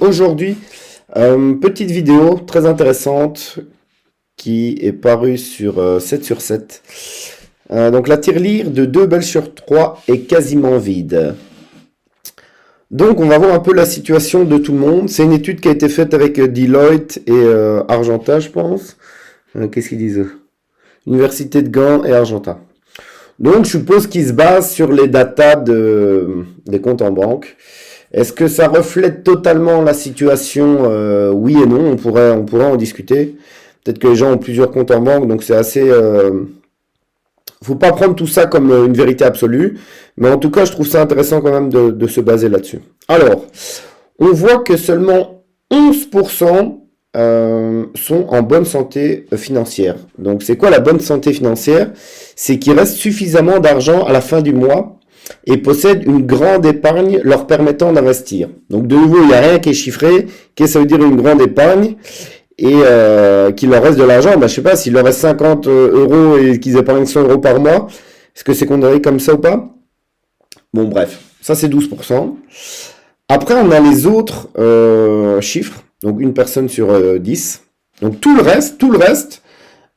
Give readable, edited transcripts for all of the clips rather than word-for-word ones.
Aujourd'hui, petite vidéo très intéressante qui est parue sur 7 sur 7. Donc la tirelire de 2 balles sur 3 est quasiment vide. Donc on va voir un peu la situation de tout le monde. C'est une étude qui a été faite avec Deloitte et Argenta, je pense. Qu'est-ce qu'ils disent? Université de Gand et Argenta. Donc je suppose qu'ils se basent sur les datas des comptes en banque. Est-ce que ça reflète totalement la situation? Oui et non, on pourrait en discuter. Peut-être que les gens ont plusieurs comptes en banque, donc c'est assez... Faut pas prendre tout ça comme une vérité absolue, mais en tout cas, je trouve ça intéressant quand même de se baser là-dessus. Alors, on voit que seulement 11% sont en bonne santé financière. Donc, c'est quoi la bonne santé financière? C'est qu'il reste suffisamment d'argent à la fin du mois et possèdent une grande épargne leur permettant d'investir. Donc, de nouveau, il n'y a rien qui est chiffré. Qu'est-ce que ça veut dire une grande épargne? Et qu'il leur reste de l'argent, je sais pas, s'il leur reste 50 euros et qu'ils épargnent 100 euros par mois, est-ce que c'est considéré comme ça ou pas? Bon, bref, ça c'est 12%. Après, on a les autres chiffres, donc une personne sur 10. Donc tout le reste,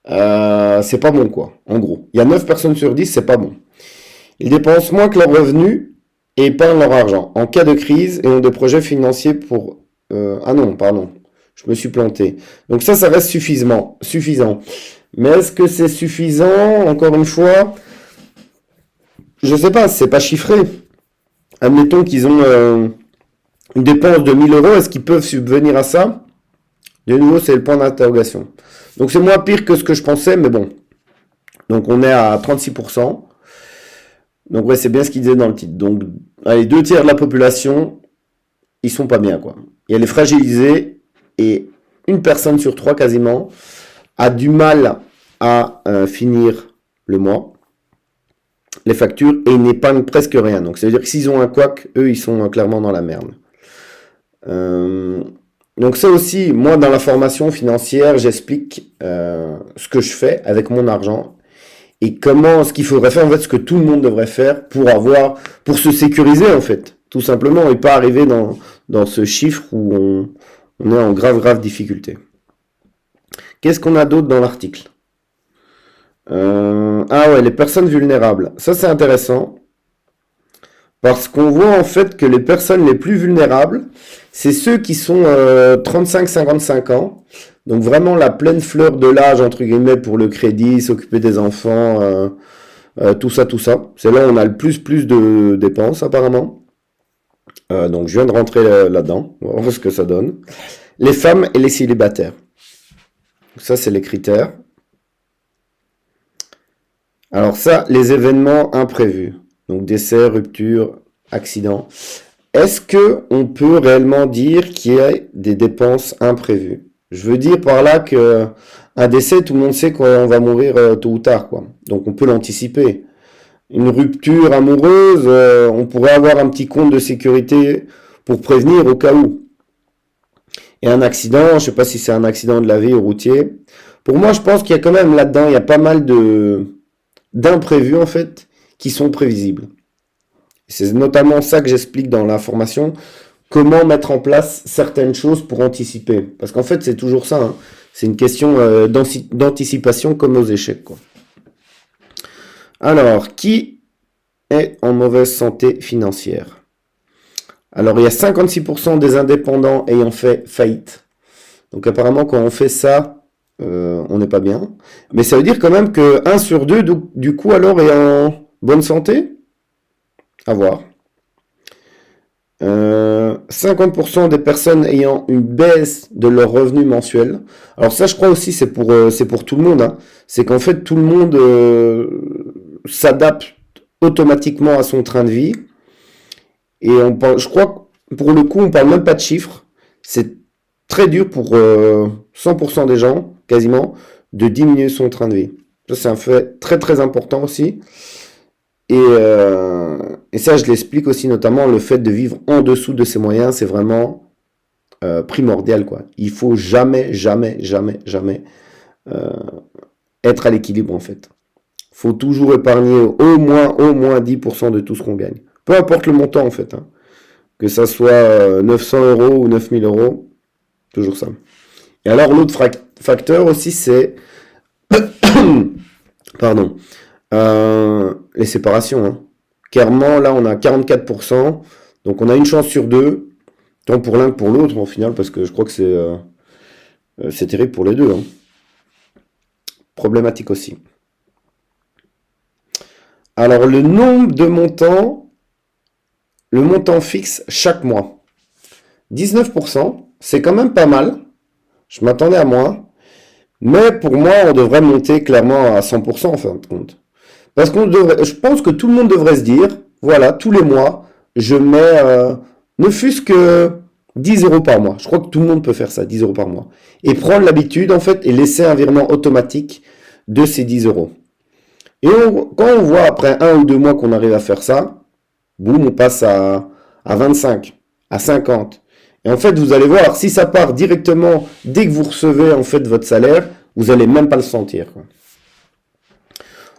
c'est pas bon, quoi, en gros. Il y a 9 personnes sur 10, c'est pas bon. Ils dépensent moins que leurs revenus et épargnent leur argent en cas de crise et ont des projets financiers pour... ah non, pardon. Je me suis planté. Donc ça reste suffisant. Mais est-ce que c'est suffisant? Encore une fois, je sais pas, c'est pas chiffré. Admettons qu'ils ont une dépense de 1000 euros, est-ce qu'ils peuvent subvenir à ça? De nouveau, c'est le point d'interrogation. Donc c'est moins pire que ce que je pensais, mais bon. Donc on est à 36%. Donc ouais, c'est bien ce qu'ils disaient dans le titre. Donc, allez, 2 tiers de la population, ils sont pas bien, quoi. Il y a les fragilisés. Et une personne sur 3 quasiment a du mal à finir le mois, les factures, et ils n'épargnent presque rien. Donc ça veut dire que s'ils ont un couac, eux, ils sont clairement dans la merde. Donc ça aussi, moi dans la formation financière, j'explique ce que je fais avec mon argent et comment, ce qu'il faudrait faire, en fait, ce que tout le monde devrait faire pour se sécuriser, en fait, tout simplement, et pas arriver dans ce chiffre où on est en grave difficulté. Qu'est-ce qu'on a d'autre dans l'article? Ah ouais, les personnes vulnérables. Ça, c'est intéressant. Parce qu'on voit en fait que les personnes les plus vulnérables, c'est ceux qui sont 35-55 ans. Donc vraiment la pleine fleur de l'âge, entre guillemets, pour le crédit, s'occuper des enfants, tout ça. C'est là où on a le plus de dépenses apparemment. Donc je viens de rentrer là-dedans. On va voir ce que ça donne. Les femmes et les célibataires. Ça, c'est les critères. Alors ça, les événements imprévus. Donc décès, rupture, accident. Est-ce que on peut réellement dire qu'il y a des dépenses imprévues? Je veux dire par là que un décès, tout le monde sait qu'on va mourir tôt ou tard, quoi. Donc on peut l'anticiper. Une rupture amoureuse, on pourrait avoir un petit compte de sécurité pour prévenir au cas où. Et un accident, je ne sais pas si c'est un accident de la vie ou routier. Pour moi, je pense qu'il y a quand même là-dedans, il y a pas mal d'imprévus en fait qui sont prévisibles. C'est notamment ça que j'explique dans la formation, comment mettre en place certaines choses pour anticiper. Parce qu'en fait, c'est toujours ça, hein. C'est une question d'anticipation comme aux échecs, quoi. Alors, qui est en mauvaise santé financière? Alors, il y a 56% des indépendants ayant fait faillite. Donc, apparemment, quand on fait ça, on n'est pas bien. Mais ça veut dire quand même que 1 sur 2, du coup, alors, est en bonne santé? À voir. 50% des personnes ayant une baisse de leur revenu mensuel. Alors ça, je crois aussi, c'est pour tout le monde, hein. C'est qu'en fait, tout le monde s'adapte automatiquement à son train de vie. Et je crois que pour le coup, on parle même pas de chiffres. C'est très dur pour 100% des gens, quasiment, de diminuer son train de vie. Ça, c'est un fait très important aussi. Et ça, je l'explique aussi, notamment le fait de vivre en dessous de ses moyens, c'est vraiment primordial, quoi. Il faut jamais être à l'équilibre, en fait. Il faut toujours épargner au moins 10% de tout ce qu'on gagne. Peu importe le montant, en fait, hein. Que ça soit 900 euros ou 9000 euros, toujours ça. Et alors l'autre facteur aussi, c'est pardon, les séparations. Hein. Clairement, là, on a 44%. Donc, on a une chance sur deux. Tant pour l'un que pour l'autre, au final, parce que je crois que c'est terrible pour les deux. Hein. Problématique aussi. Alors, le nombre de montants, le montant fixe chaque mois. 19%, c'est quand même pas mal. Je m'attendais à moins. Mais pour moi, on devrait monter clairement à 100% en fin de compte. Parce je pense que tout le monde devrait se dire, voilà, tous les mois, je mets ne fût-ce que 10 euros par mois. Je crois que tout le monde peut faire ça, 10 euros par mois. Et prendre l'habitude, en fait, et laisser un virement automatique de ces 10 euros. Et quand on voit après 1 ou 2 mois qu'on arrive à faire ça, boum, on passe à 25, à 50. Et en fait, vous allez voir, si ça part directement dès que vous recevez en fait votre salaire, vous n'allez même pas le sentir. Quoi.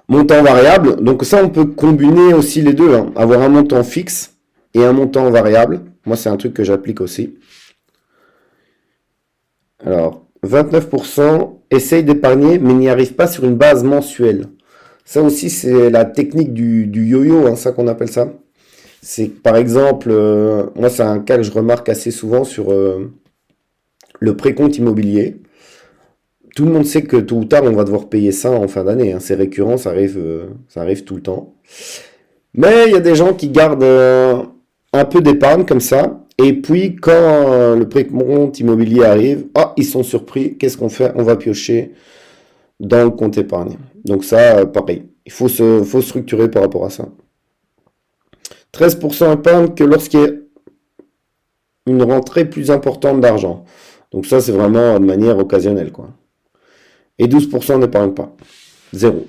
Montant variable, donc ça on peut combiner aussi les deux, hein. Avoir un montant fixe et un montant variable. Moi c'est un truc que j'applique aussi. Alors, 29% essaye d'épargner mais n'y arrive pas sur une base mensuelle. Ça aussi c'est la technique du yo-yo, hein, ça qu'on appelle ça. C'est par exemple, moi c'est un cas que je remarque assez souvent sur le précompte immobilier. Tout le monde sait que tôt ou tard, on va devoir payer ça en fin d'année. Hein. C'est récurrent, ça arrive tout le temps. Mais il y a des gens qui gardent un peu d'épargne comme ça. Et puis, quand le précompte immobilier arrive, ils sont surpris. Qu'est-ce qu'on fait? On va piocher dans le compte épargne. Donc ça, pareil. Il faut se structurer par rapport à ça. 13% épargne que lorsqu'il y a une rentrée plus importante d'argent. Donc ça, c'est vraiment de manière occasionnelle, quoi. Et 12% n'épargne pas. Zéro.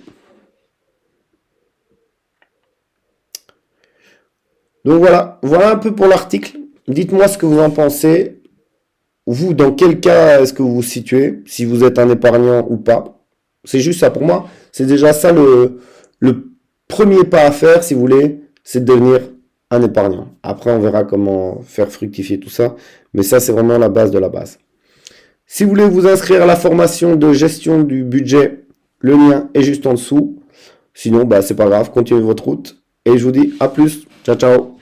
Donc voilà un peu pour l'article. Dites-moi ce que vous en pensez. Vous, dans quel cas est-ce que vous vous situez? Si vous êtes un épargnant ou pas. C'est juste ça pour moi. C'est déjà ça le premier pas à faire, si vous voulez, c'est de devenir un épargnant. Après, on verra comment faire fructifier tout ça. Mais ça, c'est vraiment la base de la base. Si vous voulez vous inscrire à la formation de gestion du budget, le lien est juste en dessous. Sinon, c'est pas grave, continuez votre route. Et je vous dis à plus. Ciao, ciao.